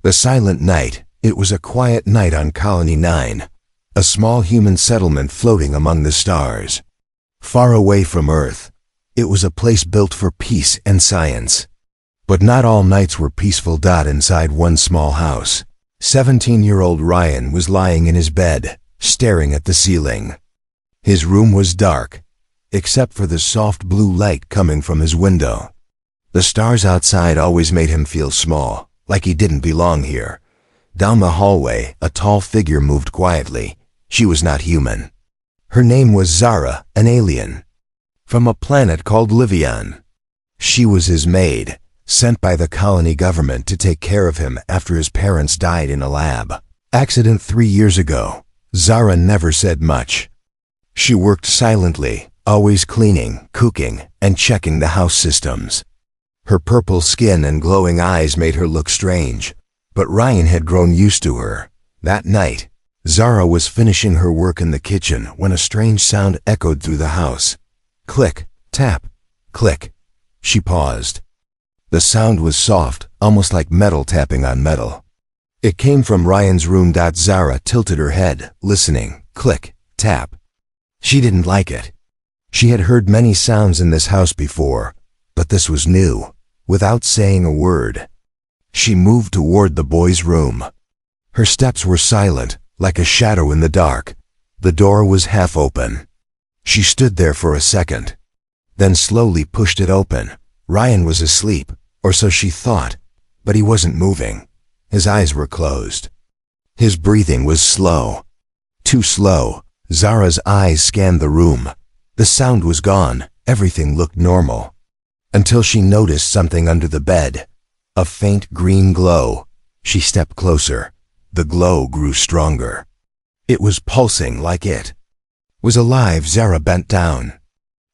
The silent night. It was a quiet night on Colony 9, a small human settlement floating among the stars. Far away from Earth, it was a place built for peace and science. But not all nights were peaceful. Inside one small house, 17-year-old Ryan was lying in his bed, staring at the ceiling. His room was dark, except for the soft blue light coming from his window. The stars outside always made him feel small, like he didn't belong here. Down the hallway, a tall figure moved quietly. She was not human. Her name was Zara, an alien, from a planet called Livion. She was his maid, sent by the colony government to take care of him after his parents died in a lab accident 3 years ago. Zara never said much. She worked silently, always cleaning, cooking, and checking the house systems. Her purple skin and glowing eyes made her look strange, but Ryan had grown used to her. That night, Zara was finishing her work in the kitchen when a strange sound echoed through the house. Click, tap, click. She paused. The sound was soft, almost like metal tapping on metal. It came from Ryan's room. Zara tilted her head, listening. Click, tap. She didn't like it. She had heard many sounds in this house before, but this was new. Without saying a word, she moved toward the boy's room. Her steps were silent, like a shadow in the dark. The door was half open. She stood there for a second, then slowly pushed it open. Ryan was asleep, or so she thought, but he wasn't moving. His eyes were closed. His breathing was slow. Too slow. Zara's eyes scanned the room. The sound was gone. Everything looked normal. Until she noticed something under the bed. A faint green glow. She stepped closer. The glow grew stronger. It was pulsing like it was alive. Zara bent down.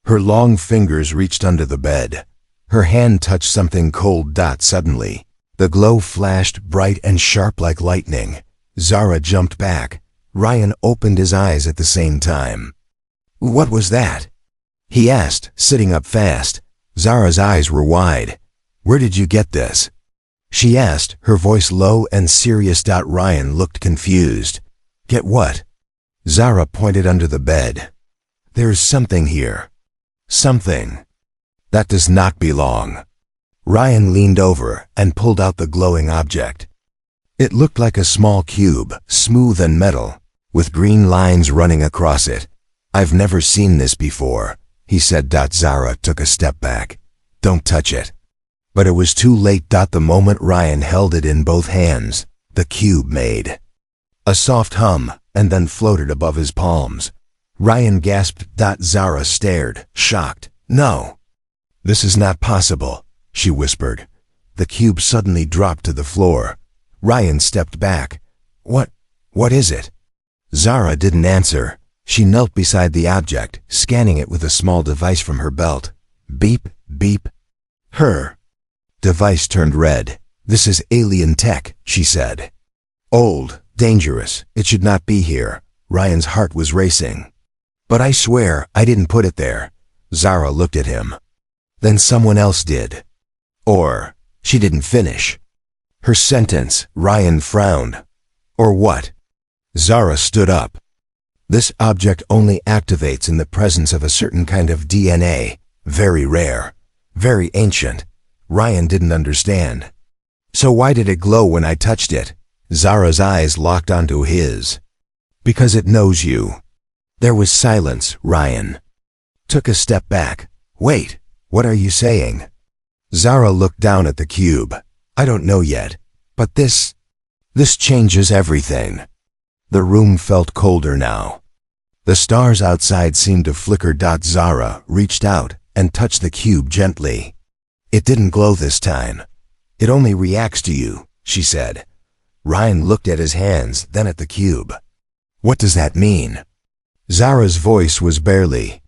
Her long fingers reached under the bed. Her hand touched something cold. Suddenly, the glow flashed bright and sharp like lightning. Zara jumped back. Ryan opened his eyes at the same time. "What was that?" he asked, sitting up fast. Zara's eyes were wide. "Where did you get this?" she asked, her voice low and serious. Ryan looked confused. "Get what?" Zara pointed under the bed. "There's something here. Something that does not belong." Ryan leaned over and pulled out the glowing object. It looked like a small cube, smooth and metal, with green lines running across it. "I've never seen this before," he said. Zara took a step back. "Don't touch it." But it was too late. The moment Ryan held it in both hands, the cube made a soft hum and then floated above his palms. Ryan gasped. Zara stared, shocked. "No, this is not possible," she whispered. The cube suddenly dropped to the floor. Ryan stepped back. What is it?" Zara didn't answer. She knelt beside the object, scanning it with a small device from her belt. Beep, beep. Her device turned red. "This is alien tech," she said. "Old, dangerous. It should not be here." Ryan's heart was racing. "But I swear I didn't put it there." Zara looked at him. "Then someone else did." Or, she didn't finish her sentence. Ryan frowned. "Or what?" Zara stood up. "This object only activates in the presence of a certain kind of DNA, very rare, very ancient." Ryan didn't understand. "So why did it glow when I touched it?" Zara's eyes locked onto his. "Because it knows you." There was silence. Ryan took a step back. "Wait, what are you saying?" Zara looked down at the cube. "I don't know yet, but this changes everything." The room felt colder now. The stars outside seemed to flicker. Zara reached out and touched the cube gently. "It didn't glow this time. It only reacts to you," she said. Ryan looked at his hands, then at the cube. "What does that mean?" Zara's voice was barely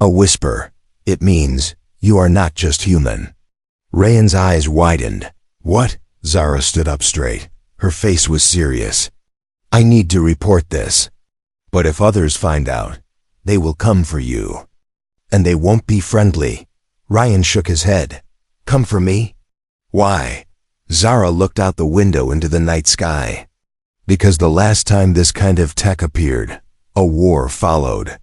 a whisper. "It means you are not just human." Ryan's eyes widened. "What?" Zara stood up straight. Her face was serious. "I need to report this. But if others find out, they will come for you. And they won't be friendly." Ryan shook his head. "Come for me? Why?" Zara looked out the window into the night sky. Because the last time this kind of tech appeared, a war followed.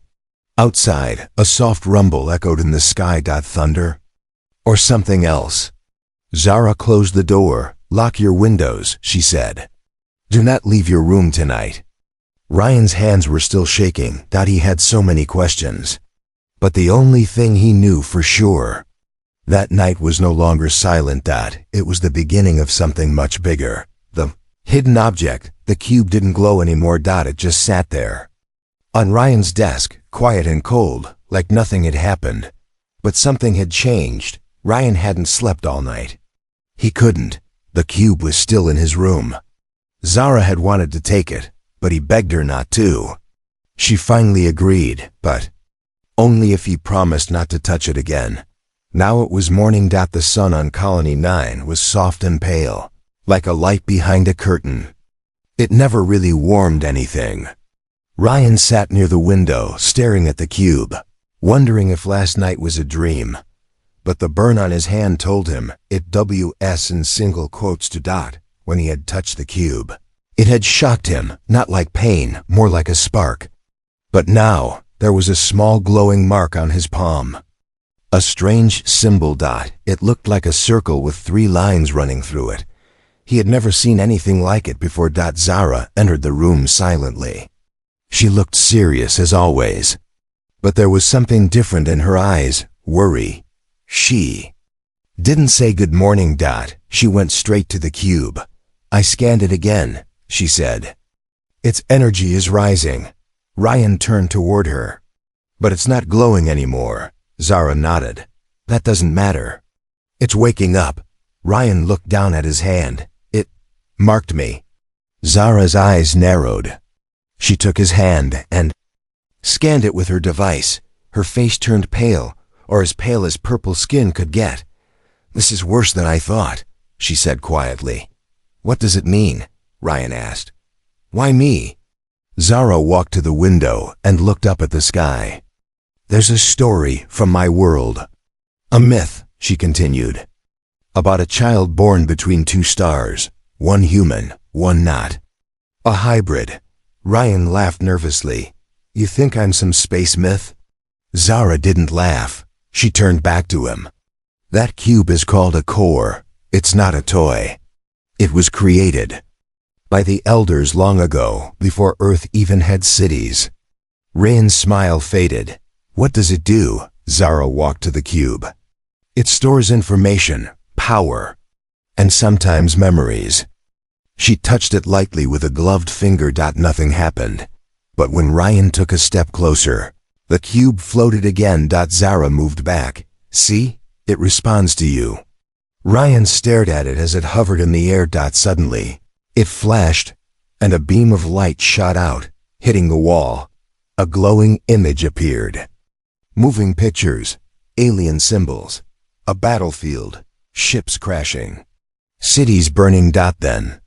Outside, a soft rumble echoed in the sky. Thunder? Or something else? Zara closed the door. Lock your windows, she said. Do not leave your room tonight. Ryan's hands were still shaking. He had so many questions. But the only thing he knew for sure, that night was no longer silent. It was the beginning of something much bigger. The hidden object, the cube, didn't glow anymore. It just sat there. On Ryan's desk, quiet and cold, like nothing had happened. But something had changed. Ryan hadn't slept all night. He couldn't. The cube was still in his room. Zara had wanted to take it, but he begged her not to. She finally agreed, but only if he promised not to touch it again. Now it was morning. The sun on Colony 9 was soft and pale, like a light behind a curtain. It never really warmed anything. Ryan sat near the window, staring at the cube, wondering if last night was a dream. But the burn on his hand told him it was in single quotes when he had touched the cube. It had shocked him, not like pain, more like a spark. But now, there was a small glowing mark on his palm. A strange symbol. It looked like a circle with 3 lines running through it. He had never seen anything like it before. Zara entered the room silently. She looked serious as always. But there was something different in her eyes, worry. She didn't say good morning. She went straight to the cube. I scanned it again, she said. Its energy is rising. Ryan turned toward her. But it's not glowing anymore. Zara nodded. That doesn't matter. It's waking up. Ryan looked down at his hand. It marked me. Zara's eyes narrowed. She took his hand and scanned it with her device. Her face turned pale, or as pale as purple skin could get. This is worse than I thought, she said quietly. What does it mean? Ryan asked. Why me? Zara walked to the window and looked up at the sky. There's a story from my world. A myth, she continued. About a child born between 2 stars, one human, one not. A hybrid. Ryan laughed nervously. You think I'm some space myth? Zara didn't laugh. She turned back to him. That cube is called a core. It's not a toy. It was created by the elders long ago, before Earth even had cities. Ryan's smile faded. What does it do? Zara walked to the cube. It stores information, power, and sometimes memories. She touched it lightly with a gloved finger. Nothing happened. But when Ryan took a step closer, the cube floated again. Zara moved back. See? It responds to you. Ryan stared at it as it hovered in the air. Suddenly, it flashed, and a beam of light shot out, hitting the wall. A glowing image appeared. Moving pictures, alien symbols, a battlefield, ships crashing, cities burning. Then,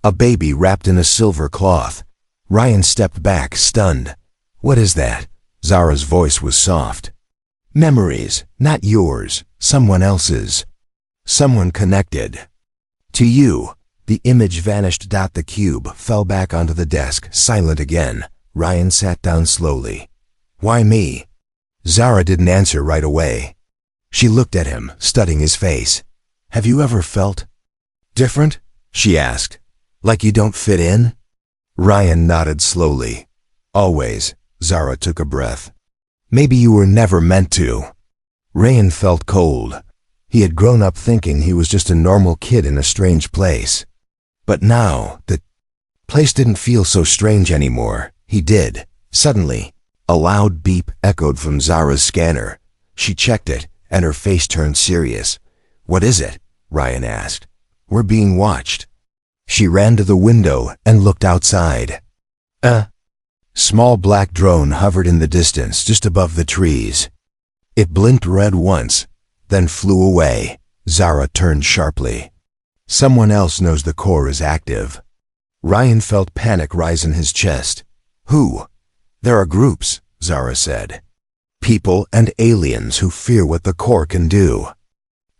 a baby wrapped in a silver cloth. Ryan stepped back, stunned. What is that? Zara's voice was soft. Memories, not yours, someone else's. Someone connected to you. The image vanished. The cube fell back onto the desk, silent again. Ryan sat down slowly. Why me? Zara didn't answer right away. She looked at him, studying his face. Have you ever felt different? She asked. Like you don't fit in? Ryan nodded slowly. Always. Zara took a breath. Maybe you were never meant to. Ryan felt cold. He had grown up thinking he was just a normal kid in a strange place. But now, the place didn't feel so strange anymore. He did. Suddenly, a loud beep echoed from Zara's scanner. She checked it, and her face turned serious. What is it? Ryan asked. We're being watched. She ran to the window and looked outside. A small black drone hovered in the distance just above the trees. It blinked red once, then flew away. Zara turned sharply. Someone else knows the core is active. Ryan felt panic rise in his chest. Who? There are groups, Zara said. People and aliens who fear what the core can do.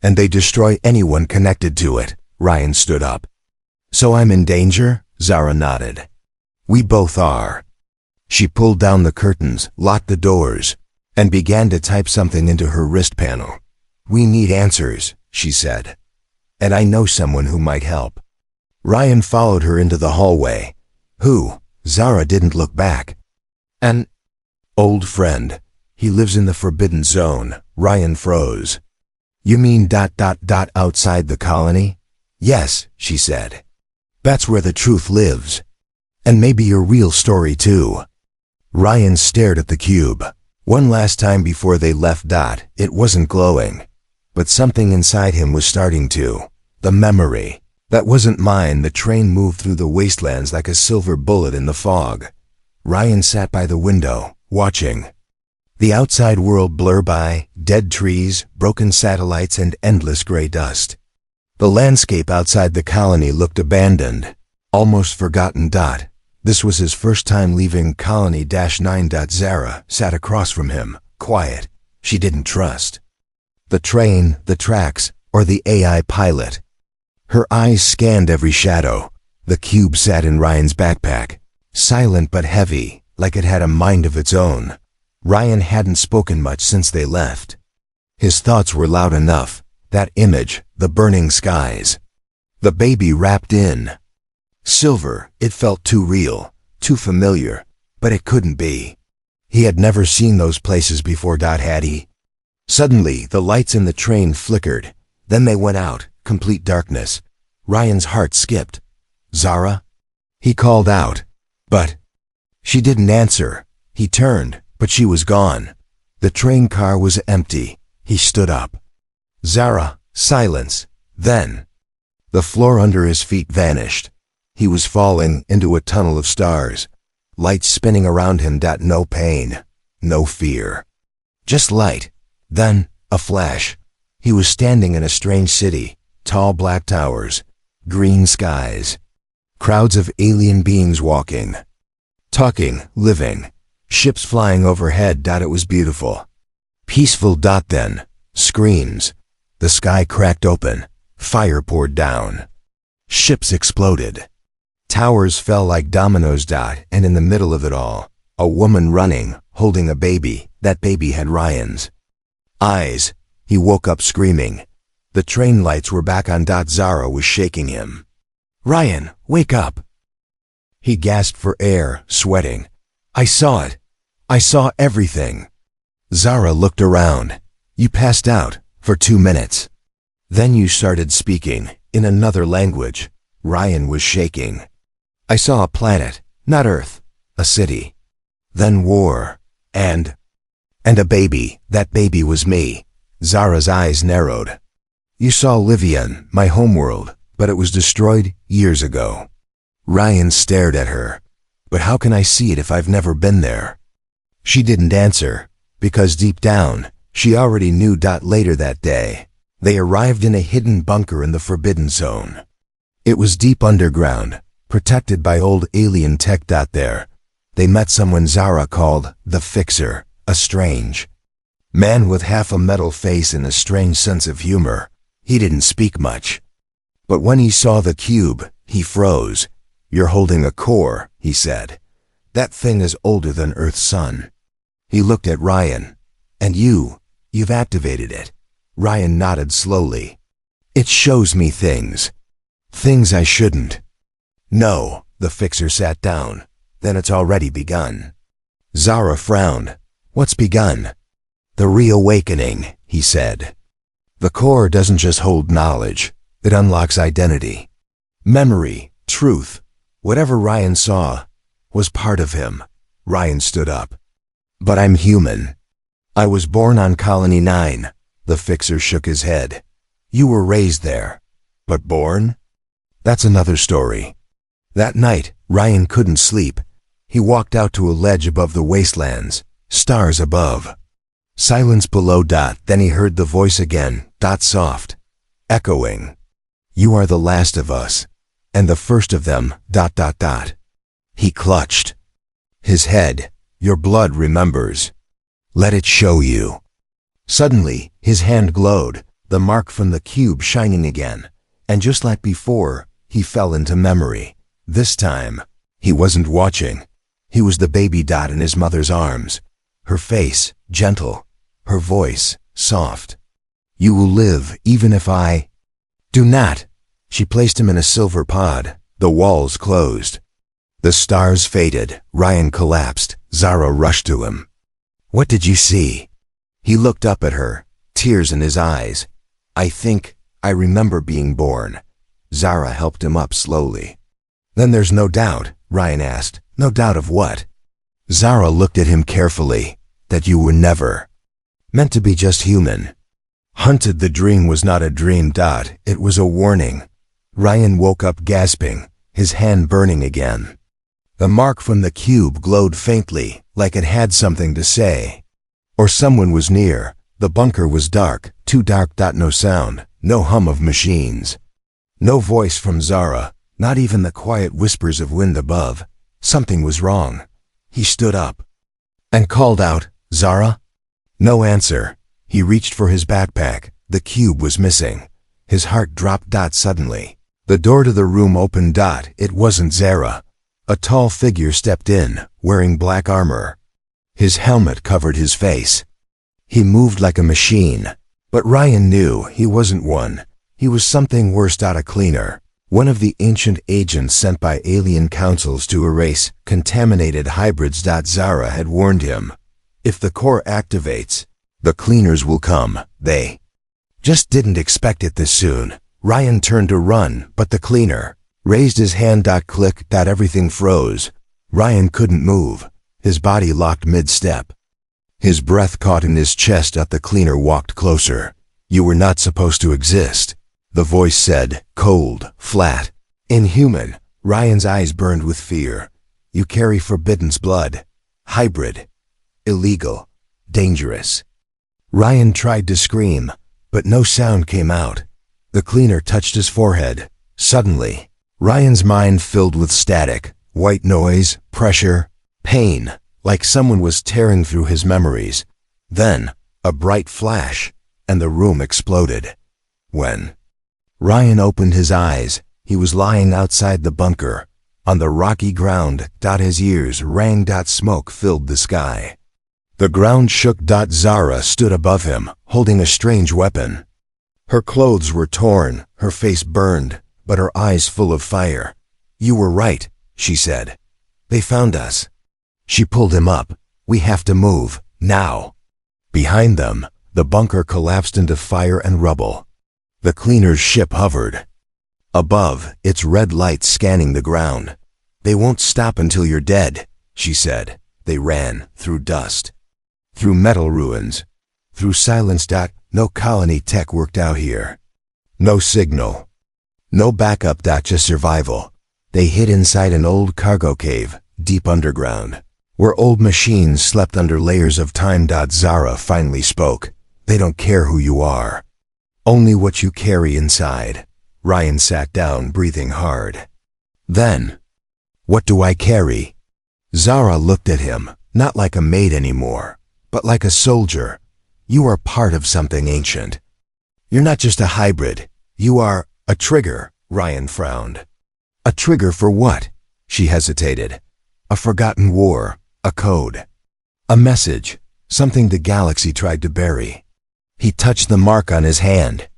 And they destroy anyone connected to it. Ryan stood up. So I'm in danger? Zara nodded. We both are. She pulled down the curtains, locked the doors, and began to type something into her wrist panel. We need answers, she said. And I know someone who might help. Ryan followed her into the hallway. Who? Zara didn't look back. An old friend. He lives in the Forbidden Zone. Ryan froze. You mean ... outside the colony? Yes, she said. That's where the truth lives. And maybe your real story too. Ryan stared at the cube. One last time before they left. It wasn't glowing. But something inside him was starting to. The memory. That wasn't mine. The train moved through the wastelands like a silver bullet in the fog. Ryan sat by the window, watching. The outside world blur by, dead trees, broken satellites, and endless gray dust. The landscape outside the colony looked abandoned, almost forgotten. This was his first time leaving Colony -9. Zara sat across from him, quiet. She didn't trust the train, the tracks, or the AI pilot. Her eyes scanned every shadow. The cube sat in Ryan's backpack, silent but heavy, like it had a mind of its own. Ryan hadn't spoken much since they left. His thoughts were loud enough. That image, the burning skies. The baby wrapped in silver, it felt too real, too familiar, but it couldn't be. He had never seen those places before. Had he? Suddenly, the lights in the train flickered. Then they went out, complete darkness. Ryan's heart skipped. Zara? He called out. But she didn't answer. He turned, but she was gone. The train car was empty. He stood up. Zara, silence. Then the floor under his feet vanished. He was falling into a tunnel of stars. Lights spinning around him. No pain, no fear. Just light. Then, a flash. He was standing in a strange city. Tall black towers. Green skies. Crowds of alien beings walking. Talking, living. Ships flying overhead. It was beautiful. Peaceful. Then, screams. The sky cracked open. Fire poured down. Ships exploded. Towers fell like dominoes. And in the middle of it all, a woman running, holding a baby. That baby had Ryan's eyes. He woke up screaming. The train lights were back on. Zara was shaking him. Ryan, wake up. He gasped for air, sweating. I saw it. I saw everything. Zara looked around. You passed out for 2 minutes. Then you started speaking in another language. Ryan was shaking. I saw a planet, not Earth, a city. Then war, and a baby. That baby was me. Zara's eyes narrowed. You saw Livian, my homeworld, but it was destroyed years ago. Ryan stared at her. But how can I see it if I've never been there? She didn't answer, because deep down, she already knew. Later that day, they arrived in a hidden bunker in the Forbidden Zone. It was deep underground, protected by old alien tech. There, they met someone Zara called the Fixer, a strange man with half a metal face and a strange sense of humor. He didn't speak much. But when he saw the cube, he froze. You're holding a core, he said. That thing is older than Earth's sun. He looked at Ryan. And you've activated it. Ryan nodded slowly. It shows me things. Things I shouldn't. No, the Fixer sat down. Then it's already begun. Zara frowned. What's begun? The reawakening, he said. The core doesn't just hold knowledge. It unlocks identity. Memory, truth. Whatever Ryan saw was part of him. Ryan stood up. But I'm human. I was born on Colony 9. The Fixer shook his head. You were raised there. But born? That's another story. That night, Ryan couldn't sleep. He walked out to a ledge above the wastelands, stars above. Silence below. Then he heard the voice again, soft, echoing. You are the last of us, and the first of them. He clutched his head. Your blood remembers. Let it show you. Suddenly, his hand glowed, the mark from the cube shining again. And just like before, he fell into memory. This time, he wasn't watching. He was the baby Dot in his mother's arms. Her face, gentle. Her voice, soft. You will live even if I... Do not. She placed him in a silver pod. The walls closed. The stars faded. Ryan collapsed. Zara rushed to him. What did you see? He looked up at her, tears in his eyes. I remember being born. Zara helped him up slowly. Then there's no doubt, Ryan asked. No doubt of what? Zara looked at him carefully. That you were never meant to be just human. Hunted, the dream was not a dream, Dot. It was a warning. Ryan woke up gasping, his hand burning again. The mark from the cube glowed faintly, like it had something to say. Or someone was near. The bunker was dark, too dark. No sound, no hum of machines. No voice from Zara, not even the quiet whispers of wind above. Something was wrong. He stood up and called out, Zara? No answer. He reached for his backpack. The cube was missing. His heart dropped. Suddenly. The door to the room opened. It wasn't Zara. A tall figure stepped in, wearing black armor. His helmet covered his face. He moved like a machine. But Ryan knew he wasn't one. He was something worse. A cleaner. One of the ancient agents sent by alien councils to erase contaminated hybrids. Zara had warned him. If the core activates, the cleaners will come. They just didn't expect it this soon. Ryan turned to run, but the cleaner raised his hand. Click. Everything froze. Ryan couldn't move. His body locked mid-step. His breath caught in his chest. The cleaner walked closer. You were not supposed to exist. The voice said, cold, flat, inhuman. Ryan's eyes burned with fear. You carry Forbidden's blood. Hybrid. Illegal. Dangerous. Ryan tried to scream, but no sound came out. The cleaner touched his forehead. Suddenly, Ryan's mind filled with static, white noise, pressure, pain, like someone was tearing through his memories. Then, a bright flash, and the room exploded. When Ryan opened his eyes, he was lying outside the bunker, on the rocky ground. His ears rang. Smoke filled the sky. The ground shook. Zara stood above him, holding a strange weapon. Her clothes were torn, her face burned, but her eyes full of fire. You were right, she said. They found us. She pulled him up. We have to move, now. Behind them, the bunker collapsed into fire and rubble. The cleaner's ship hovered. Above, its red lights scanning the ground. They won't stop until you're dead, she said. They ran, through dust, through metal ruins, through silence. No colony tech worked out here. No signal. No backup. Just survival. They hid inside an old cargo cave, deep underground, where old machines slept under layers of time. Zara finally spoke. They don't care who you are. Only what you carry inside. Ryan sat down, breathing hard. Then, what do I carry? Zara looked at him, not like a maid anymore, but like a soldier. You are part of something ancient. You're not just a hybrid. You are a trigger, Ryan frowned. A trigger for what? She hesitated. A forgotten war, a code. A message, something the galaxy tried to bury. He touched the mark on his hand.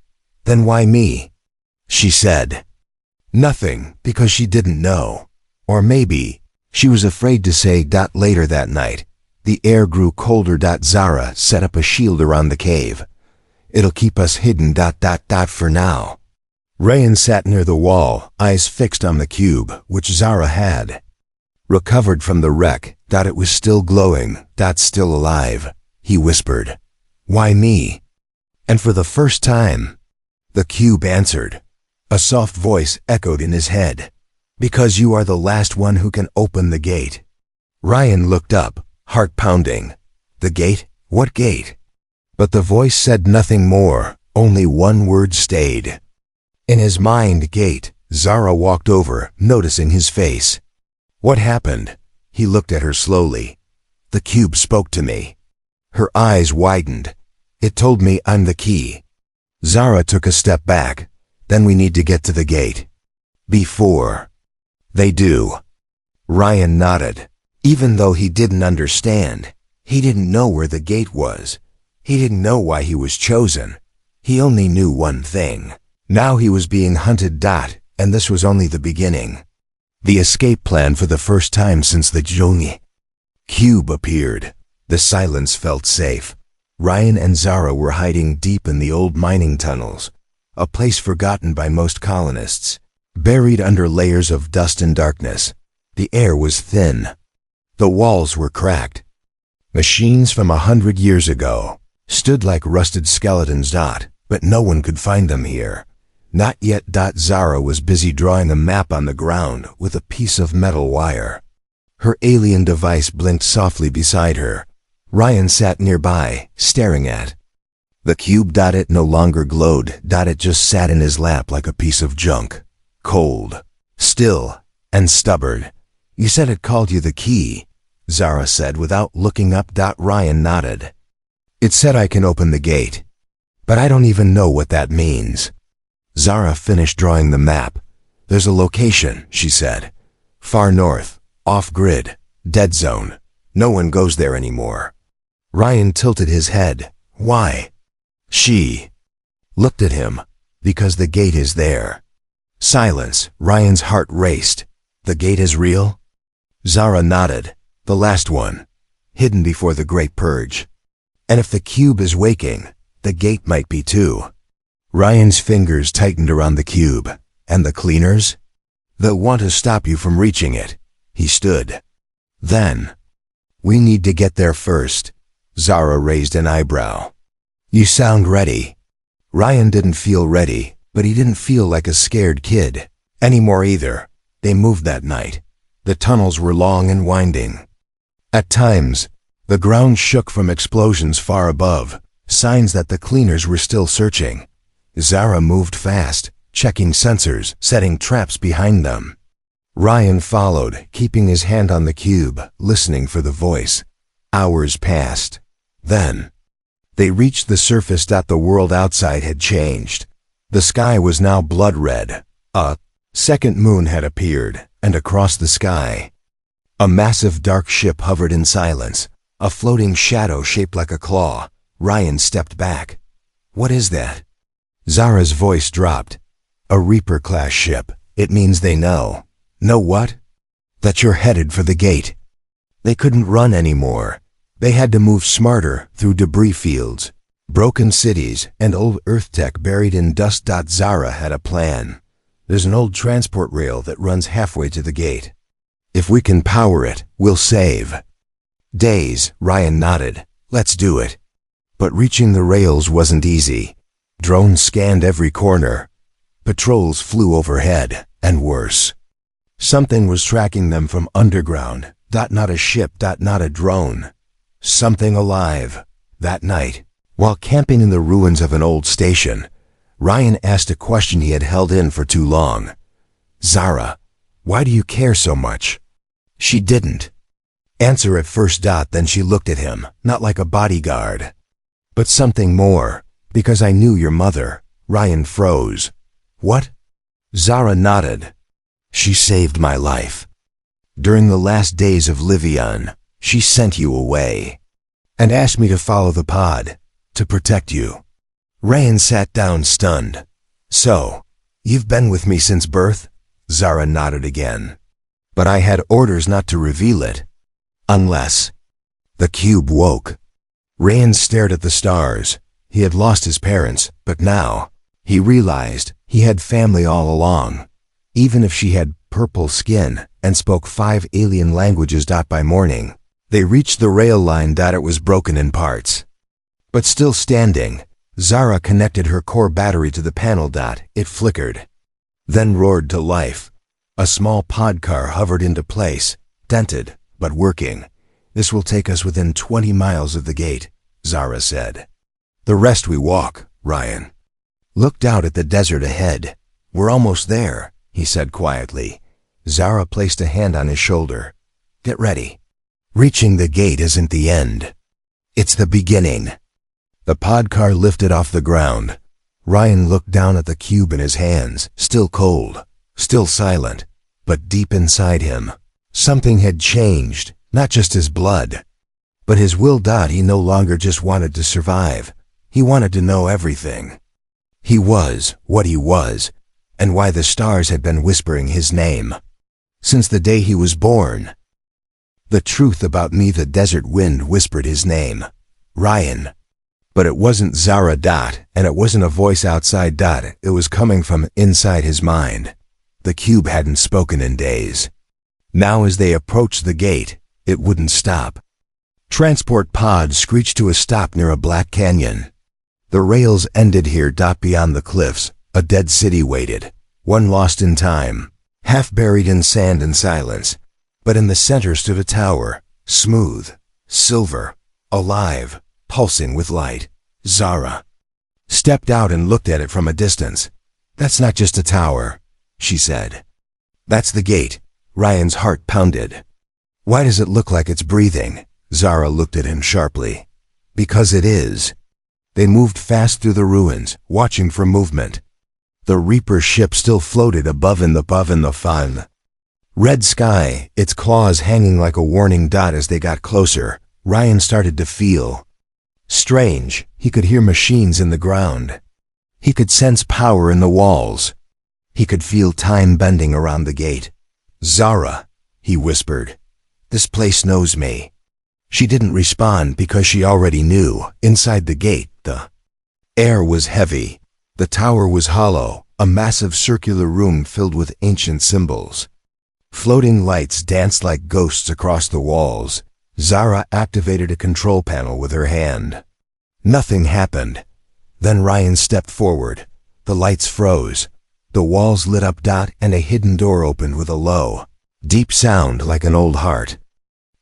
Then why me? She said. Nothing, because she didn't know. Or maybe, she was afraid to say. Later that night, the air grew colder. Zara set up a shield around the cave. It'll keep us hidden. For now. Ryan sat near the wall, eyes fixed on the cube, which Zara had recovered from the wreck. It was still glowing. Still alive. He whispered. Why me? And for the first time, the cube answered. A soft voice echoed in his head. Because you are the last one who can open the gate. Ryan looked up, heart pounding. The gate? What gate? But the voice said nothing more, only one word stayed. In his mind, gate. Zara walked over, noticing his face. What happened? He looked at her slowly. The cube spoke to me. Her eyes widened. It told me I'm the key. Zara took a step back. Then we need to get to the gate. Before they do. Ryan nodded. Even though he didn't understand, he didn't know where the gate was. He didn't know why he was chosen. He only knew one thing. Now he was being hunted. And this was only the beginning. The escape plan for the first time since the Jongi cube appeared. The silence felt safe. Ryan and Zara were hiding deep in the old mining tunnels, a place forgotten by most colonists. Buried under layers of dust and darkness, the air was thin. The walls were cracked. Machines from 100 years ago stood like rusted skeletons. But no one could find them here. Not yet. Zara was busy drawing a map on the ground with a piece of metal wire. Her alien device blinked softly beside her. Ryan sat nearby, staring at the cube. It no longer glowed. It just sat in his lap like a piece of junk. Cold, still, and stubborn. You said it called you the key, Zara said without looking up. Ryan nodded. It said I can open the gate. But I don't even know what that means. Zara finished drawing the map. There's a location, she said. Far north, off-grid, dead zone. No one goes there anymore. Ryan tilted his head. Why? She looked at him. Because the gate is there. Silence. Ryan's heart raced. The gate is real? Zara nodded. The last one. Hidden before the Great Purge. And if the cube is waking, the gate might be too. Ryan's fingers tightened around the cube. And the cleaners? They'll want to stop you from reaching it. He stood. Then, we need to get there first. Zara raised an eyebrow. You sound ready. Ryan didn't feel ready, but he didn't feel like a scared kid anymore either. They moved that night. The tunnels were long and winding. At times, the ground shook from explosions far above, signs that the cleaners were still searching. Zara moved fast, checking sensors, setting traps behind them. Ryan followed, keeping his hand on the cube, listening for the voice. Hours passed. Then, they reached the surface. The world outside had changed. The sky was now blood red. A second moon had appeared, and across the sky, a massive dark ship hovered in silence, a floating shadow shaped like a claw. Ryan stepped back. What is that? Zara's voice dropped. A Reaper-class ship. It means they know. Know what? That you're headed for the gate. They couldn't run anymore. They had to move smarter through debris fields, broken cities, and old Earth tech buried in dust. Zara had a plan. There's an old transport rail that runs halfway to the gate. If we can power it, we'll save days. Ryan nodded. Let's do it. But reaching the rails wasn't easy. Drones scanned every corner. Patrols flew overhead, and worse. Something was tracking them from underground. Not a ship. Not a drone. Something alive. That night, while camping in the ruins of an old station, Ryan asked a question he had held in for too long. Zara, why do you care so much? She didn't answer at first. Then she looked at him, not like a bodyguard, but something more. Because I knew your mother. Ryan froze. What? Zara nodded. She saved my life. During the last days of Livion, she sent you away and asked me to follow the pod, to protect you. Ryan sat down stunned. So, you've been with me since birth? Zara nodded again. But I had orders not to reveal it. Unless the cube woke. Ryan stared at the stars. He had lost his parents, but now, he realized he had family all along. Even if she had purple skin and spoke 5 alien languages. By morning, they reached the rail line. It was broken in parts, but still standing. Zara connected her core battery to the panel. It flickered, then roared to life. A small pod car hovered into place, dented, but working. This will take us within 20 miles of the gate, Zara said. The rest we walk. Ryan looked out at the desert ahead. We're almost there, he said quietly. Zara placed a hand on his shoulder. Get ready. Reaching the gate isn't the end. It's the beginning. The pod car lifted off the ground. Ryan looked down at the cube in his hands, still cold, still silent, but deep inside him, something had changed, not just his blood, but his will. He no longer just wanted to survive. He wanted to know everything. He was what he was, and why the stars had been whispering his name. Since the day he was born. The truth about me, the desert wind whispered his name. Ryan. But it wasn't Zara. And it wasn't a voice outside. It was coming from inside his mind. The cube hadn't spoken in days. Now as they approached the gate, it wouldn't stop. Transport pods screeched to a stop near a black canyon. The rails ended here. Beyond the cliffs, a dead city waited, one lost in time, half buried in sand and silence. But in the center stood a tower, smooth, silver, alive, pulsing with light. Zara stepped out and looked at it from a distance. "That's not just a tower," she said. "That's the gate." Ryan's heart pounded. "Why does it look like it's breathing?" Zara looked at him sharply. "Because it is." They moved fast through the ruins, watching for movement. The Reaper ship still floated above in the fun. Red sky, its claws hanging like a warning. As they got closer, Ryan started to feel strange. He could hear machines in the ground. He could sense power in the walls. He could feel time bending around the gate. "Zara," he whispered. "This place knows me." She didn't respond because she already knew. Inside the gate, the air was heavy. The tower was hollow, a massive circular room filled with ancient symbols. Floating lights danced like ghosts across the walls. Zara activated a control panel with her hand. Nothing happened. Then Ryan stepped forward. The lights froze. The walls lit up. And a hidden door opened with a low, deep sound like an old heart.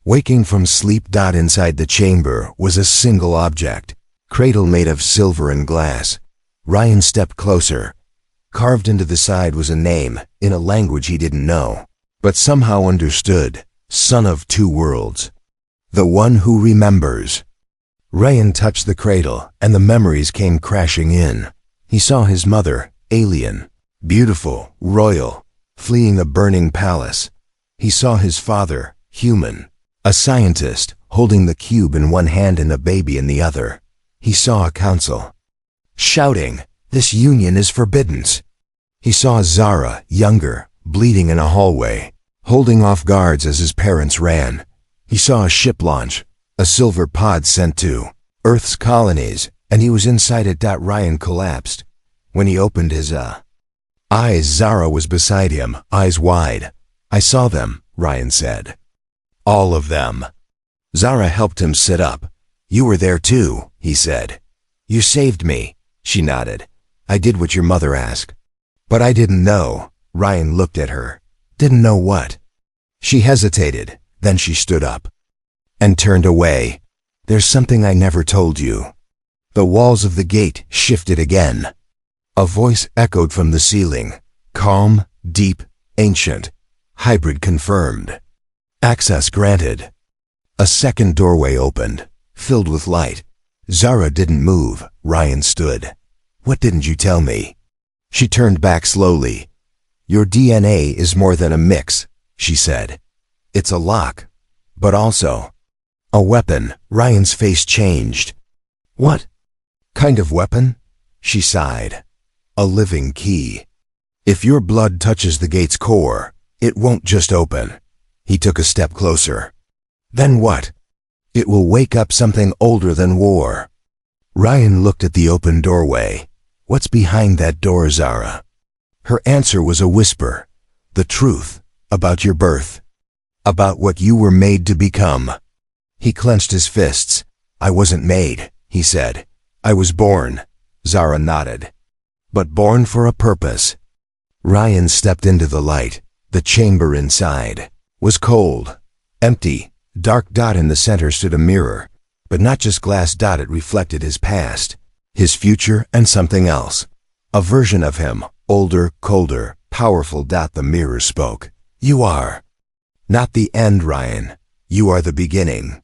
Waking from sleep. Inside the chamber was a single object, cradle made of silver and glass. Ryan stepped closer. Carved into the side was a name, in a language he didn't know, but somehow understood. Son of Two Worlds. The one who remembers. Ryan touched the cradle, and the memories came crashing in. He saw his mother, alien, beautiful, royal, fleeing a burning palace. He saw his father, human, a scientist, holding the cube in one hand and a baby in the other. He saw a council shouting, "This union is forbidden." He saw Zara, younger, bleeding in a hallway, holding off guards as his parents ran. He saw a ship launch, a silver pod sent to Earth's colonies, and he was inside it. Ryan collapsed. When he opened his eyes, Zara was beside him, eyes wide. "I saw them," Ryan said. "All of them." Zara helped him sit up. "You were there too," he said. "You saved me." She nodded. "I did what your mother asked." "But I didn't know." Ryan looked at her. "Didn't know what?" She hesitated. Then she stood up and turned away. "There's something I never told you." The walls of the gate shifted again. A voice echoed from the ceiling. Calm, deep, ancient. Hybrid confirmed. Access granted. A second doorway opened, filled with light. Zara didn't move. Ryan stood. "What didn't you tell me?" She turned back slowly. "Your DNA is more than a mix," she said. "It's a lock, but also a weapon." Ryan's face changed. "What kind of weapon?" She sighed. "A living key. If your blood touches the gate's core, it won't just open." He took a step closer. "Then what?" "It will wake up something older than war." Ryan looked at the open doorway. "What's behind that door, Zara?" Her answer was a whisper. "The truth about your birth. About what you were made to become." He clenched his fists. "I wasn't made," he said. "I was born." Zara nodded. "But born for a purpose." Ryan stepped into the light. The chamber inside was cold, empty. Dark. In the center stood a mirror, but not just glass. It reflected his past, his future, and something else. A version of him, older, colder, powerful. The mirror spoke. "You are not the end, Ryan. You are the beginning."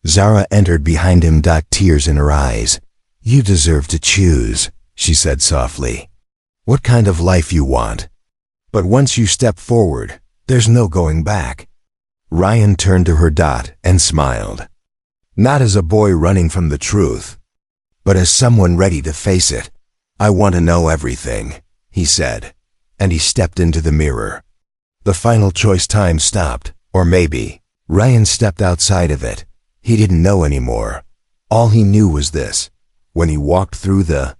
Zara entered behind him. Tears in her eyes. "You deserve to choose," she said softly. What kind of life you want? But once you step forward, there's no going back. Ryan turned to her and smiled. Not as a boy running from the truth, but as someone ready to face it. I want to know everything, he said, and he stepped into the mirror. The final choice time stopped, or maybe Ryan stepped outside of it. He didn't know anymore. All he knew was this. When he walked through the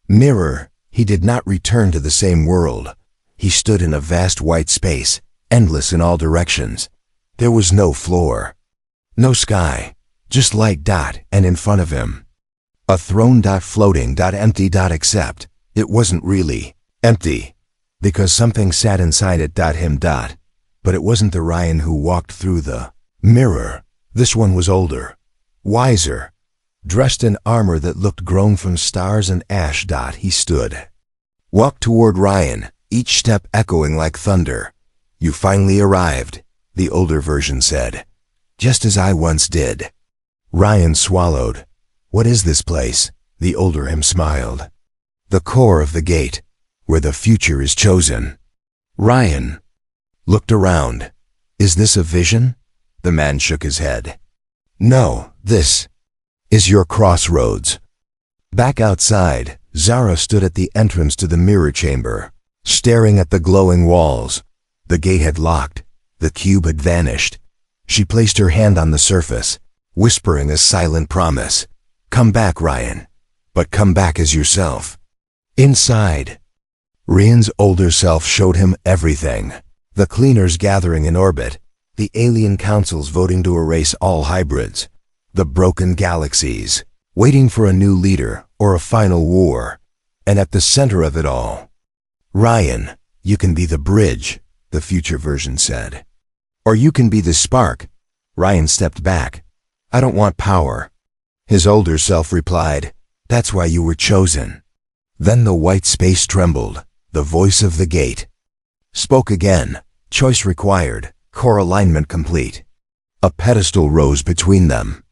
mirror, he did not return to the same world. He stood in a vast white space, endless in all directions. There was no floor, no sky, just light and in front of him. A throne floating empty except it wasn't really empty, because something sat inside it him but it wasn't the Ryan who walked through the mirror. This one was older, wiser, dressed in armor that looked grown from stars and ash. He stood, walked toward Ryan, each step echoing like thunder. You finally arrived, the older version said, just as I once did. Ryan swallowed. What is this place? The older him smiled. The core of the gate, where the future is chosen. Ryan looked around. Is this a vision? The man shook his head. No, this is your crossroads. Back outside, Zara stood at the entrance to the mirror chamber, staring at the glowing walls. The gate had locked. The cube had vanished. She placed her hand on the surface, whispering a silent promise. Come back, Ryan, but come back as yourself. Inside, Ryan's older self showed him everything. The cleaners gathering in orbit, the alien councils voting to erase all hybrids, the broken galaxies, waiting for a new leader or a final war, and at the center of it all, Ryan, you can be the bridge, the future version said. Or you can be the spark. Ryan stepped back. I don't want power. His older self replied, that's why you were chosen. Then the white space trembled. The voice of the gate spoke again. Choice required, core alignment complete. A pedestal rose between them.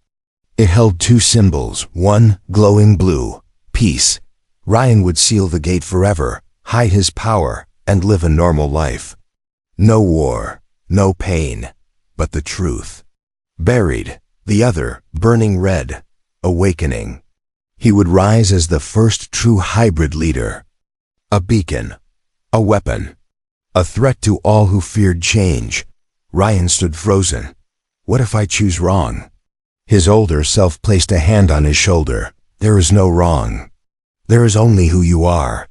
It held two symbols, one glowing blue, peace. Ryan would seal the gate forever, hide his power, and live a normal life. No war, no pain, but the truth. Buried, the other, burning red, awakening. He would rise as the first true hybrid leader. A beacon, a weapon, a threat to all who feared change. Ryan stood frozen. What if I choose wrong? His older self placed a hand on his shoulder. There is no wrong. There is only who you are.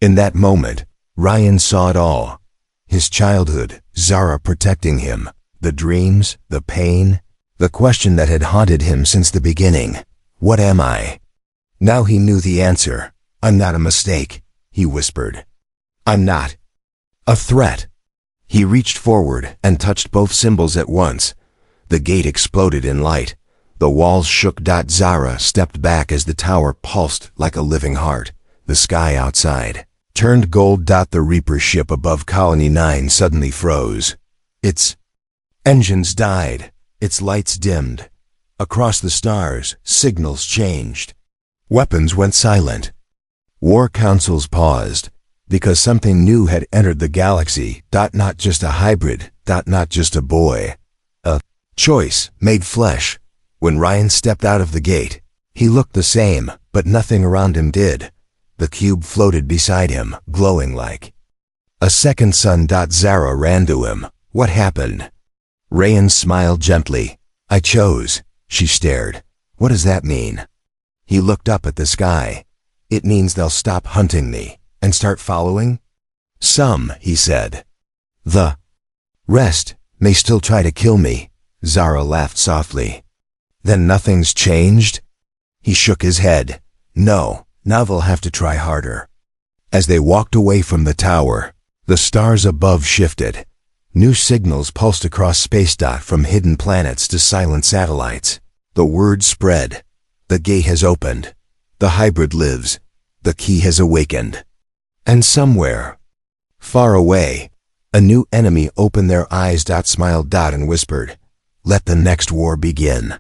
In that moment, Ryan saw it all. His childhood, Zara protecting him, the dreams, the pain, the question that had haunted him since the beginning. What am I? Now he knew the answer. I'm not a mistake, he whispered. I'm not a threat. He reached forward and touched both symbols at once. The gate exploded in light. The walls shook. Zara stepped back as the tower pulsed like a living heart. The sky outside turned gold. The Reaper ship above Colony 9 suddenly froze. Its engines died. Its lights dimmed. Across the stars, signals changed. Weapons went silent. War councils paused, because something new had entered the galaxy. Not just a hybrid, not just a boy. A choice made flesh. When Ryan stepped out of the gate, he looked the same, but nothing around him did. The cube floated beside him, glowing like a second sun. Zara ran to him. What happened? Ryan smiled gently. I chose. She stared. What does that mean? He looked up at the sky. It means they'll stop hunting me and start following? Some, he said. The rest may still try to kill me. Zara laughed softly. Then nothing's changed? He shook his head. No, now they'll have to try harder. As they walked away from the tower, the stars above shifted. New signals pulsed across space. From hidden planets to silent satellites. The word spread. The gate has opened. The hybrid lives. The key has awakened. And somewhere, far away, a new enemy opened their eyes. Smiled and whispered, let the next war begin.